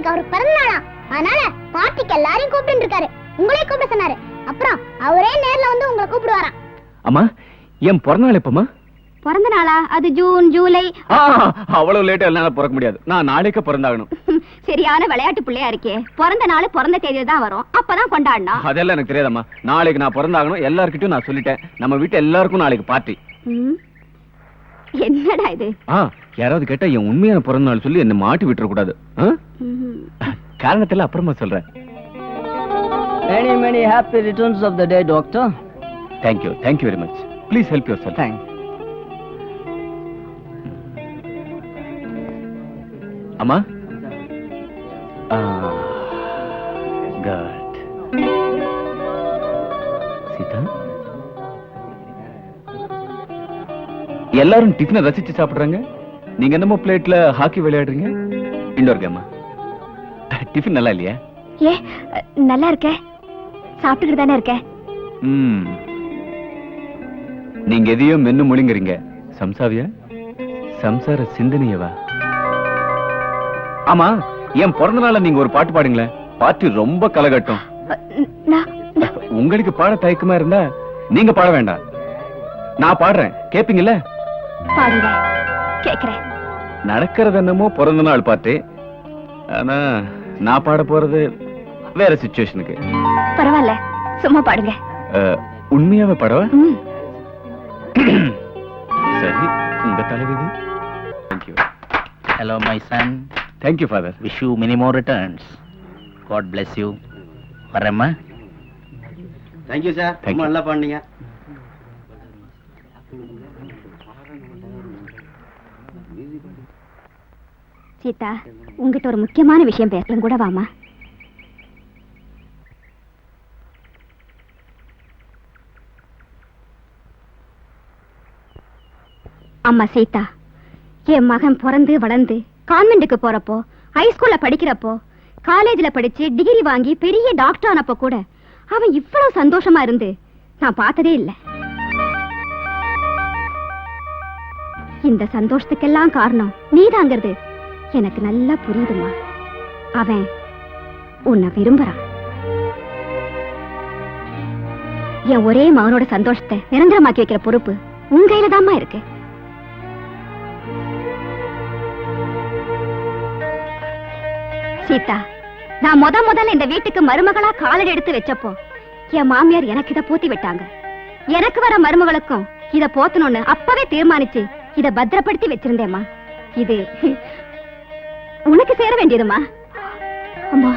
நாளைக்கு அவருக்கு பிறந்த நாளா, அதனால பார்ட்டிக்கு எல்லாரையும் கூப்பிட்டு இருக்காரு. உங்களே கூப்பிட சொன்னாரு. அப்புறம் அவரே நேர்ல வந்து உங்களை கூப்பிடுவாராம். அம்மா, என் பிறந்த நாள் எப்பமா? பிறந்த நாளா? அது ஜூன், ஜூலை. அவ்வளவு லேட்டா என்னால பிறக்க முடியாது. நான் நாளைக்கு பிறந்தாகணும். சரியான விளையாட்டு பிள்ளையா இருக்கே. பிறந்த நாள் பிறந்த தேதியில தான் வரும், அப்பதான் கொண்டாடணும். அதெல்லாம் எனக்கு தெரியாதம்மா. நாளைக்கு நான் பிறந்தாகணும். எல்லார்கிட்டயும் நான் சொல்லிட்டேன். நம்ம வீட்டு எல்லாருக்கும் நாளைக்கு பார்ட்டி. என்னடா இது? யாராவது கேட்டா என் உண்மையான பிறந்த நாள் சொல்லி என்ன மாட்டி விட்டுற கூடாது. காரணத்துல அப்புறமா சொல்றேன். Many, many happy returns of the day, doctor. Thank you. Thank you very much. Please help yourself. Thanks. Amma? Good. Sita? எல்லாரும் டிஃபனை ரசிச்சு சாப்பிடுறாங்க. நீங்க என்னமோ பிளேட்ல ஹாக்கி விளையாடுறீங்க. இண்டோர் கேமா? டிஃபன் நல்லா இல்லையா? ஏ, நல்லா இருக்கே. சாப்பிட்டுக்கிட்டு தானே இருக்கேன். நீங்க எதையும் மென்னு முழுங்குறீங்க. சம்சாவியா? சம்சார சிந்தனையவா? ஆமா, என் பிறந்த நாள நீங்க ஒரு பாட்டு பாடுங்களேன். பாட்டு ரொம்ப கலகட்டும். உங்களுக்கு பாட தயக்கமா இருந்தா நீங்க பாட வேண்டாம். நான் பாடுறேன், கேப்பீங்கல்ல? பாடுங்க, கேக்குறேன். நடக்கிறது என்னமோ பிறந்த நாள் பாட்டு. ஆனா நான் பாட போறது வேற சிச்சுவேஷனுக்கு. பரவாயில்ல, சும்மா பாடுங்க. உண்மையாவே பாடவா? சரி, உங்க தலைவிதி. Thank you. Hello, my son. Thank you, father. Wish you many more returns. God bless you. வரேம்மா. Thank you, sir. ரொம்ப நல்லா பண்ணீங்க. சீதா, உங்ககிட்ட ஒரு முக்கியமான விஷயம் பேசலாம் கூட. வாமா. அம்மா சீதா, என் மகன் பிறந்து வளர்ந்து கான்வென்ட்டுக்கு போறப்போ, ஹைஸ்கூல்ல படிக்கிறப்போ, காலேஜ்ல படிச்சு டிகிரி வாங்கி பெரிய டாக்டர் ஆனப்போ கூட அவன் இவ்வளவு சந்தோஷமா இருந்து நான் பார்த்ததே இல்லை. இந்த சந்தோஷத்துக்கெல்லாம் காரணம் நீதாங்கிறது எனக்கு நல்லா புரியுதுமா. அவன் உன்னை விரும்புறான். என் ஒரே மகனோட சந்தோஷத்தை நிரந்தரமாக்கி வைக்கிற பொறுப்பு உன் கையில தான்மா இருக்கு. சீதா, நான் முதல்ல இந்த வீட்டுக்கு மருமகளா காலடி எடுத்து வச்சப்போ என் மாமியார் எனக்கு இதை போத்தி விட்டாங்க. எனக்கு வர மருமகளுக்கும் இத போத்தணும்னு அப்பவே தீர்மானிச்சு இத பத்திரப்படுத்தி வச்சிருந்தேம்மா. இது உனக்கு சேர வேண்டியதுமா. அம்மா,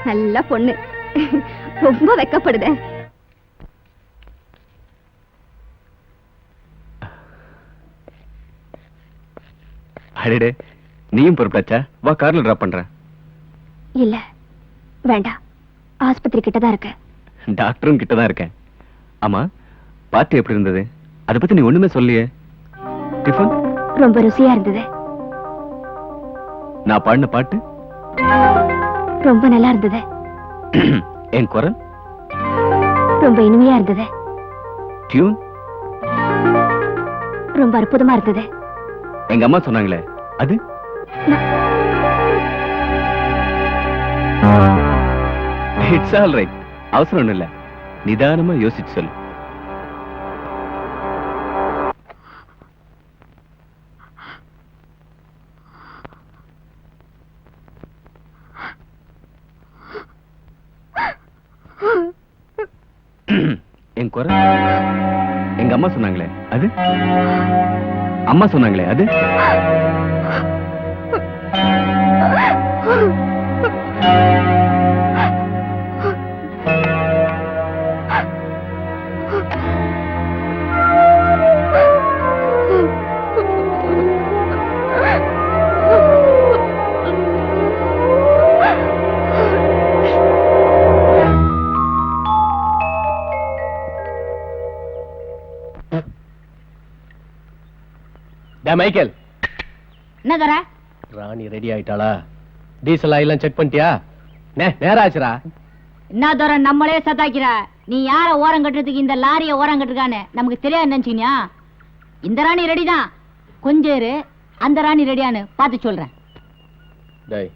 நல்ல பொண்ணு, ரொம்ப வெக்கப்படுத. அடடே, நீயும் பொறுப்பாச்சா? வா, கார்ல டிராப் பண்றேன். இல்ல வேண்டாம், ஆஸ்பத்திரி கிட்டதான் இருக்க. டாக்டரும் கிட்டதான் இருக்கேன். ஆமா, பாட்டு எப்படி இருந்தது? அதை பத்தி நீ ஒண்ணுமே சொல்லியே. டிஃபன் ரொம்ப ருசியா இருந்தது. நான் பாடின பாட்டு ரொம்ப நல்லா இருந்தது. என் குரல் ரொம்ப இனிமையா இருந்தது. டியூன் ரொம்ப அற்புதமா இருந்தது. எங்க அம்மா சொன்னாங்களே அது? It's all right. அவசரம் ஒண்ணு இல்ல, நிதானமா யோசிச்சு சொல்லு. என் குரல் எங்க அம்மா சொன்னாங்களே அது? அம்மா சொன்னாங்களே அது? மைக்கேல், என்ன தர? ராணி ரெடி ஆயிட்டாளா? டீசல் ஆயிலாம் செக் பண்ணிட்டியா? நேரம் ஆச்சுரா. என்ன தர நம்மளே சத்தாக்கிற? நீ யார ஓரம் கட்டுறதுக்கு இந்த லாரிய ஓரம் கட்டுருக்கான்னு நமக்கு தெரியாது நினைச்சீங்க. இந்த ராணி ரெடி தான். கொஞ்சம் இரு, அந்த ராணி ரெடியானு பார்த்து சொல்றேன். டேய்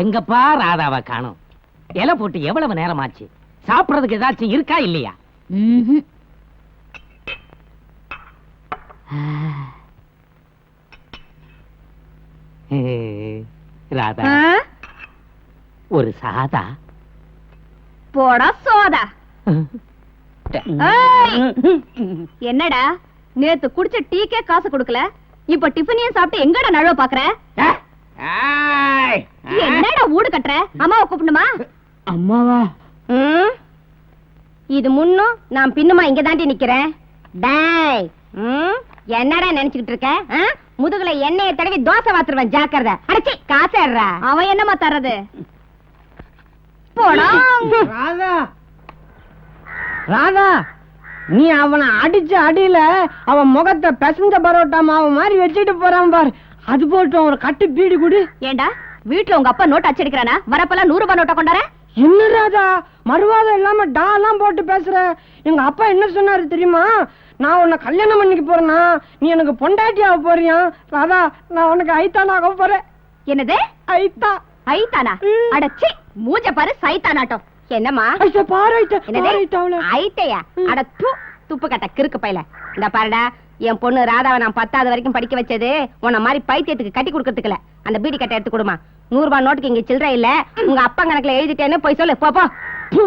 எங்கப்பா ராதாவை காணோம். இலை போட்டு எவ்வளவு நேரம் ஆச்சு? சாப்பிடறதுக்கு ஏதாச்சும் இருக்கா இல்லையா? ம்ஹும். ராதா, ஒரு சாதா. போடா சோதா. ஏய்! என்னடா நேத்து குடிச்ச டீக்கே காசு கொடுக்கல, இப்ப டிஃபனையும் சாப்பிட்டு எங்கடா நழுவ பாக்குற? ஏய்! என்னடா ஊடு கட்டுற? அம்மாவை கூப்பிடணுமா? அம்மாவா? ம்? இது முன்னும் நான் பின்னுமா இங்க தாண்டி நிக்கிறேன். டேய், என்னடா நினைச்சுக்கிட்டு இருக்க? முதுகுல எண்ணெயை தடவி தோசை வாத்துருவேன், ஜாக்கிரதை. அடச்சி காசேடுறா. அவன் என்னமா தர்றது? போடா. ராதா ராதா, நீ அவனை அடிச்ச அடியில அவன் முகத்தை பெசஞ்ச பரோட்டா மாவு மாதிரி வச்சுட்டு போறான் பாரு. அது போட்டும் ஒரு கட்டு பீடி குடி. ஏண்டா வீட்டுல உங்க அப்பா நோட்டு அச்சடிக்கிறானா? வரப்பெல்லாம் 100 ரூபாய் நோட்டை கொண்டார. என்ன ராதா, மறுவாதம் இல்லாம டாலாம் போட்டு பேசுற? எங்க அப்பா என்ன சொன்னாரு தெரியுமா? நான் உன்னை கல்யாணம் பண்ணிக்க போறேன்னா நீ எனக்கு பொண்டாட்டியாக போறியா? ராதா, நான் உனக்கு ஐத்தானாக போறேன். என்னது ஐத்தா? ஐத்தானா? அடச்சி மூஞ்ச பாரு, சைத்தானாட்டம். என்னம்மா ஐத்த பாரு, ஐத்த என்னது? பாரு, ஐத்தாவுல. ஐத்தையா? அட தூ, துப்பு கட்ட கிறுக்கு பையல. இந்த பாருடா, என் பொண்ணு ராதாவை நான் 10வது வரைக்கும் படிக்க வச்சது உன்ன மாதிரி பைத்தியத்துக்கு கட்டி கொடுக்கறதுக்குல. அந்த பீடி கட்டை எடுத்து கொடுமா. 100 ரூபாய் நோட்டுக்கு இங்க சில்லற இல்ல. உங்க அப்பா கணக்குல எழுதிட்டேன்னு போய் சொல்லு. போ போ. ப்பு,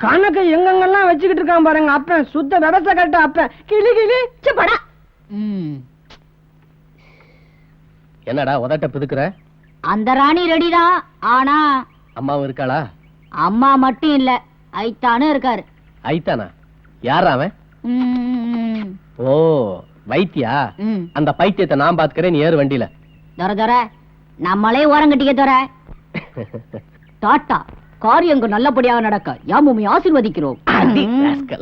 கணக்கு எங்கெங்கெல்லாம் வச்சுக்கிட்டு இருக்கான் பாருங்க அப்பன். சுத்த விவசாய கட்ட அப்பன். கிளி கிளி படா. என்னடா உதட்ட பிதுக்குற? அந்த ராணி ரெடிதான். ஆனா அம்மாவும் இருக்காளா? அம்மா மட்டும் இல்ல, ஐத்தானு இருக்காரு. ஐத்தானா? யாரா அவன்? ம், ஓ, வைத்தியா? ம். அந்த பைத்தியத்தை நான் பாத்துக்கிறேன், நீ ஏறு வண்டியில. தர நம்மளே ஓரங்கட்டிக்க தர. டாட்டா, காரியங்கள் நல்லபடியாக நடக்க யாமுமே ஆசீர்வதிக்கிறோம். அடி, rascal.